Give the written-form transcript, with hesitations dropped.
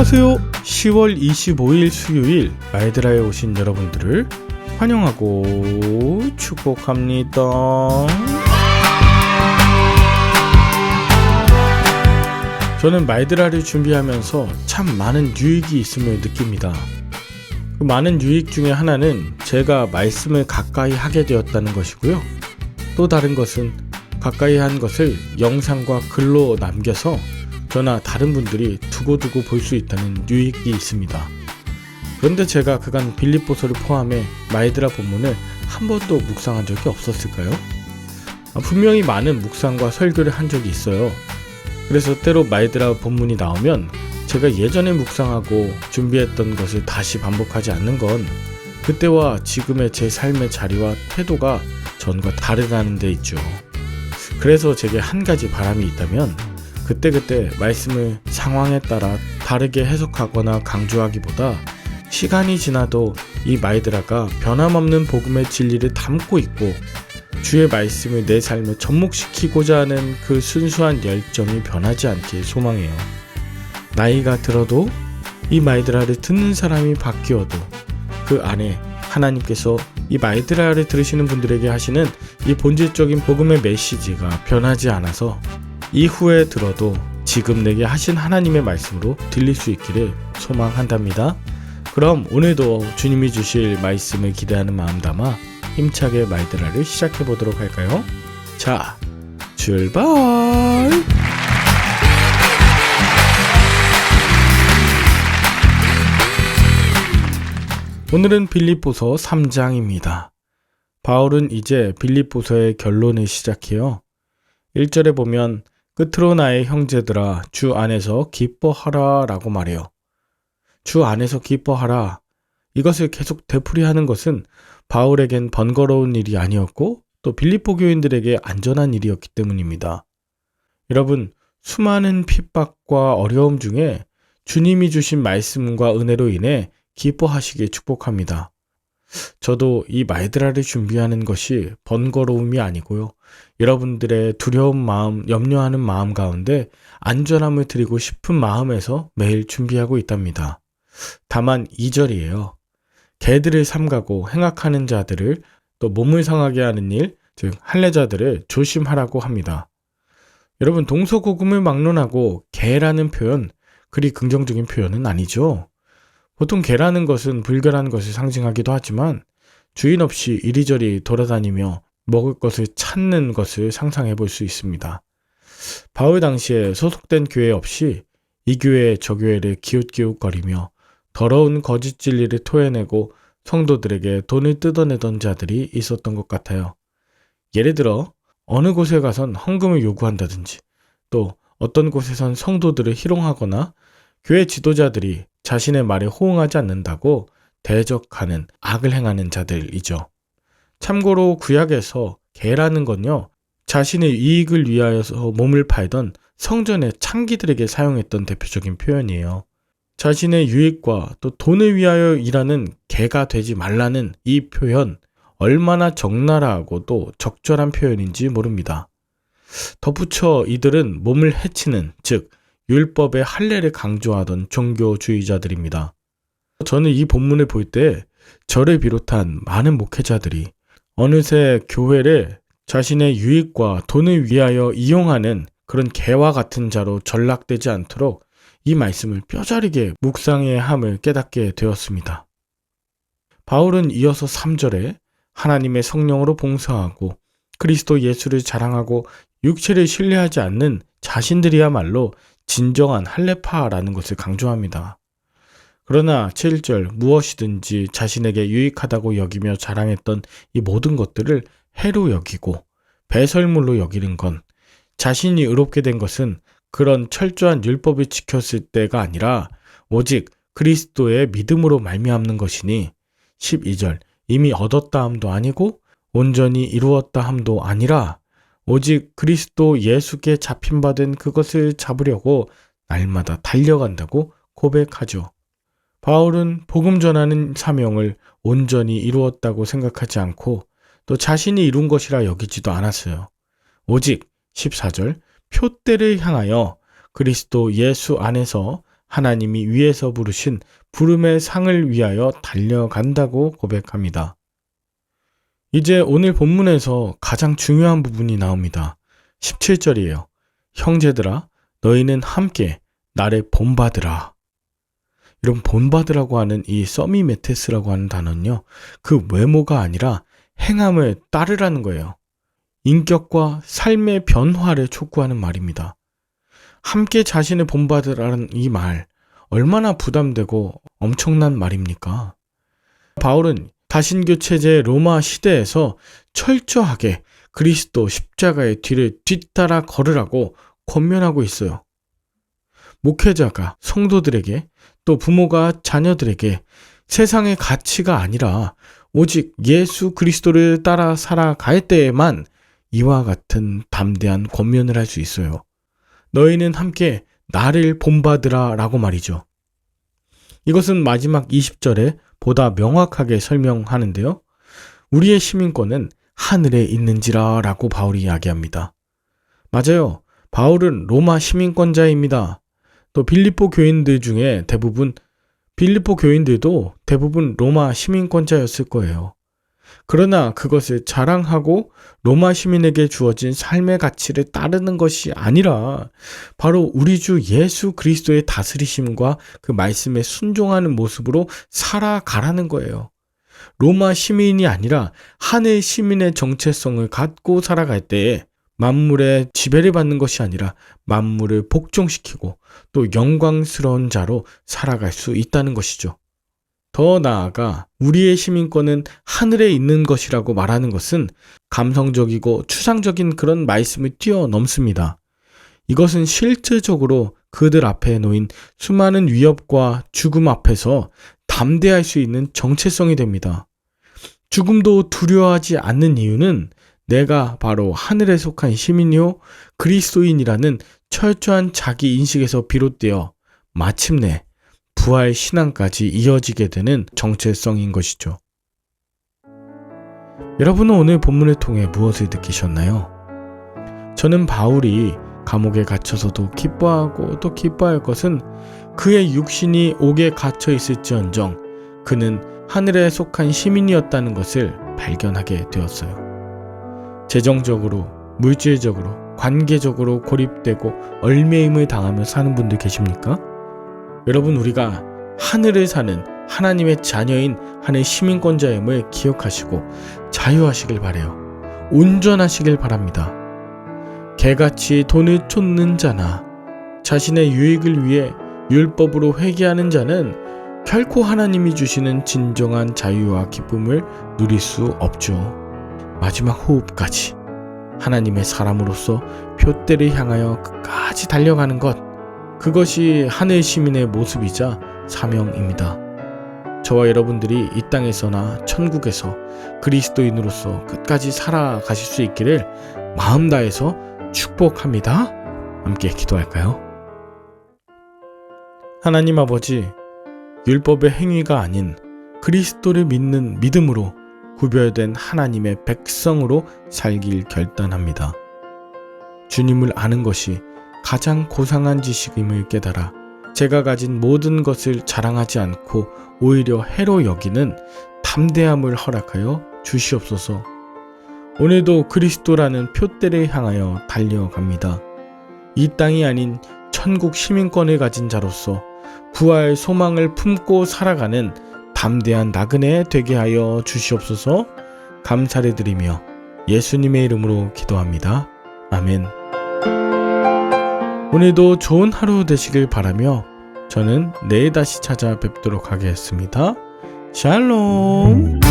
안녕하세요. 10월 25일 수요일 마이드라에 오신 여러분들을 환영하고 축복합니다. 저는 마이드라를 준비하면서 참 많은 유익이 있음을 느낍니다. 그 많은 유익 중에 하나는 제가 말씀을 가까이 하게 되었다는 것이고요. 또 다른 것은 가까이 한 것을 영상과 글로 남겨서 저나 다른 분들이 두고두고 볼 수 있다는 유익이 있습니다. 그런데 제가 그간 빌립보서를 포함해 마이드라 본문을 한 번도 묵상한 적이 없었을까요? 분명히 많은 묵상과 설교를 한 적이 있어요. 그래서 때로 마이드라 본문이 나오면 제가 예전에 묵상하고 준비했던 것을 다시 반복하지 않는 건 그때와 지금의 제 삶의 자리와 태도가 전과 다르다는 데 있죠. 그래서 제게 한 가지 바람이 있다면 그때그때 말씀을 상황에 따라 다르게 해석하거나 강조하기보다 시간이 지나도 이 마이드라가 변함없는 복음의 진리를 담고 있고 주의 말씀을 내 삶에 접목시키고자 하는 그 순수한 열정이 변하지 않길 소망해요. 나이가 들어도 이 마이드라를 듣는 사람이 바뀌어도 그 안에 하나님께서 이 마이드라를 들으시는 분들에게 하시는 이 본질적인 복음의 메시지가 변하지 않아서 이후에 들어도 지금 내게 하신 하나님의 말씀으로 들릴 수 있기를 소망한답니다. 그럼 오늘도 주님이 주실 말씀을 기대하는 마음 담아 힘차게 마이드라를 시작해 보도록 할까요? 자, 출발! 오늘은 빌립보서 3장입니다. 바울은 이제 빌립보서의 결론을 시작해요. 1절에 보면 끝으로 나의 형제들아 주 안에서 기뻐하라 라고 말해요. 주 안에서 기뻐하라. 이것을 계속 되풀이하는 것은 바울에겐 번거로운 일이 아니었고 또 빌립보 교인들에게 안전한 일이었기 때문입니다. 여러분, 수많은 핍박과 어려움 중에 주님이 주신 말씀과 은혜로 인해 기뻐하시길 축복합니다. 저도 이 마이드라를 준비하는 것이 번거로움이 아니고요. 여러분들의 두려운 마음, 염려하는 마음 가운데 안전함을 드리고 싶은 마음에서 매일 준비하고 있답니다. 다만 2절이에요. 개들을 삼가고 행악하는 자들을 또 몸을 상하게 하는 일, 즉 할례자들을 조심하라고 합니다. 여러분, 동서고금을 막론하고 개라는 표현, 그리 긍정적인 표현은 아니죠. 보통 개라는 것은 불결한 것을 상징하기도 하지만 주인 없이 이리저리 돌아다니며 먹을 것을 찾는 것을 상상해 볼 수 있습니다. 바울 당시에 소속된 교회 없이 이 교회 저 교회를 기웃기웃거리며 더러운 거짓 진리를 토해내고 성도들에게 돈을 뜯어내던 자들이 있었던 것 같아요. 예를 들어 어느 곳에 가선 헌금을 요구한다든지 또 어떤 곳에선 성도들을 희롱하거나 교회 지도자들이 자신의 말에 호응하지 않는다고 대적하는 악을 행하는 자들이죠. 참고로 구약에서 개라는 건요, 자신의 이익을 위하여서 몸을 팔던 성전의 창기들에게 사용했던 대표적인 표현이에요. 자신의 유익과 또 돈을 위하여 일하는 개가 되지 말라는 이 표현, 얼마나 적나라하고 또 적절한 표현인지 모릅니다. 덧붙여 이들은 몸을 해치는, 즉 율법의 할례를 강조하던 종교주의자들입니다. 저는 이 본문을 볼 때 저를 비롯한 많은 목회자들이 어느새 교회를 자신의 유익과 돈을 위하여 이용하는 그런 개와 같은 자로 전락되지 않도록 이 말씀을 뼈저리게 묵상해야 함을 깨닫게 되었습니다. 바울은 이어서 3절에 하나님의 성령으로 봉사하고 그리스도 예수를 자랑하고 육체를 신뢰하지 않는 자신들이야말로 진정한 할례파라는 것을 강조합니다. 그러나 7절 무엇이든지 자신에게 유익하다고 여기며 자랑했던 이 모든 것들을 해로 여기고 배설물로 여기는 건 자신이 의롭게 된 것은 그런 철저한 율법을 지켰을 때가 아니라 오직 그리스도의 믿음으로 말미암는 것이니 12절 이미 얻었다 함도 아니고 온전히 이루었다 함도 아니라 오직 그리스도 예수께 잡힌받은 그것을 잡으려고 날마다 달려간다고 고백하죠. 바울은 복음 전하는 사명을 온전히 이루었다고 생각하지 않고 또 자신이 이룬 것이라 여기지도 않았어요. 오직 14절 표대를 향하여 그리스도 예수 안에서 하나님이 위에서 부르신 부름의 상을 위하여 달려간다고 고백합니다. 이제 오늘 본문에서 가장 중요한 부분이 나옵니다. 17절이에요. 형제들아, 너희는 함께 나를 본받으라. 이런 본받으라고 하는 이 서미메테스라고 하는 단어는요, 그 외모가 아니라 행함을 따르라는 거예요. 인격과 삶의 변화를 촉구하는 말입니다. 함께 자신을 본받으라는 이 말, 얼마나 부담되고 엄청난 말입니까? 바울은 다신교 체제 로마 시대에서 철저하게 그리스도 십자가의 뒤를 뒤따라 걸으라고 권면하고 있어요. 목회자가 성도들에게 또 부모가 자녀들에게 세상의 가치가 아니라 오직 예수 그리스도를 따라 살아갈 때에만 이와 같은 담대한 권면을 할 수 있어요. 너희는 함께 나를 본받으라 라고 말이죠. 이것은 마지막 20절에 보다 명확하게 설명하는데요. 우리의 시민권은 하늘에 있는지라 라고 바울이 이야기합니다. 맞아요. 바울은 로마 시민권자입니다. 또 빌립보 교인들도 대부분 로마 시민권자였을 거예요. 그러나 그것을 자랑하고 로마 시민에게 주어진 삶의 가치를 따르는 것이 아니라 바로 우리 주 예수 그리스도의 다스리심과 그 말씀에 순종하는 모습으로 살아가라는 거예요. 로마 시민이 아니라 하늘 시민의 정체성을 갖고 살아갈 때에 만물의 지배를 받는 것이 아니라 만물을 복종시키고 또 영광스러운 자로 살아갈 수 있다는 것이죠. 더 나아가 우리의 시민권은 하늘에 있는 것이라고 말하는 것은 감성적이고 추상적인 그런 말씀을 뛰어넘습니다. 이것은 실질적으로 그들 앞에 놓인 수많은 위협과 죽음 앞에서 담대할 수 있는 정체성이 됩니다. 죽음도 두려워하지 않는 이유는 내가 바로 하늘에 속한 시민이요 그리스도인이라는 철저한 자기 인식에서 비롯되어 마침내 부활 신앙까지 이어지게 되는 정체성인 것이죠. 여러분은 오늘 본문을 통해 무엇을 느끼셨나요? 저는 바울이 감옥에 갇혀서도 기뻐하고 또 기뻐할 것은 그의 육신이 옥에 갇혀 있을지언정 그는 하늘에 속한 시민이었다는 것을 발견하게 되었어요. 재정적으로, 물질적으로, 관계적으로 고립되고 얼매임을 당하며 사는 분들 계십니까? 여러분, 우리가 하늘을 사는 하나님의 자녀인 하늘 시민권자임을 기억하시고 자유하시길 바라요. 온전하시길 바랍니다. 개같이 돈을 쫓는 자나 자신의 유익을 위해 율법으로 회개하는 자는 결코 하나님이 주시는 진정한 자유와 기쁨을 누릴 수 없죠. 마지막 호흡까지 하나님의 사람으로서 표대를 향하여 끝까지 달려가는 것, 그것이 하늘 시민의 모습이자 사명입니다. 저와 여러분들이 이 땅에서나 천국에서 그리스도인으로서 끝까지 살아가실 수 있기를 마음 다해서 축복합니다. 함께 기도할까요? 하나님 아버지, 율법의 행위가 아닌 그리스도를 믿는 믿음으로 구별된 하나님의 백성으로 살길 결단합니다. 주님을 아는 것이 가장 고상한 지식임을 깨달아 제가 가진 모든 것을 자랑하지 않고 오히려 해로 여기는 담대함을 허락하여 주시옵소서. 오늘도 그리스도라는 표대를 향하여 달려갑니다. 이 땅이 아닌 천국 시민권을 가진 자로서 부활 소망을 품고 살아가는 담대한 나그네 되게 하여 주시옵소서. 감사를 드리며 예수님의 이름으로 기도합니다. 아멘. 오늘도 좋은 하루 되시길 바라며 저는 내일 다시 찾아뵙도록 하겠습니다. 샬롬.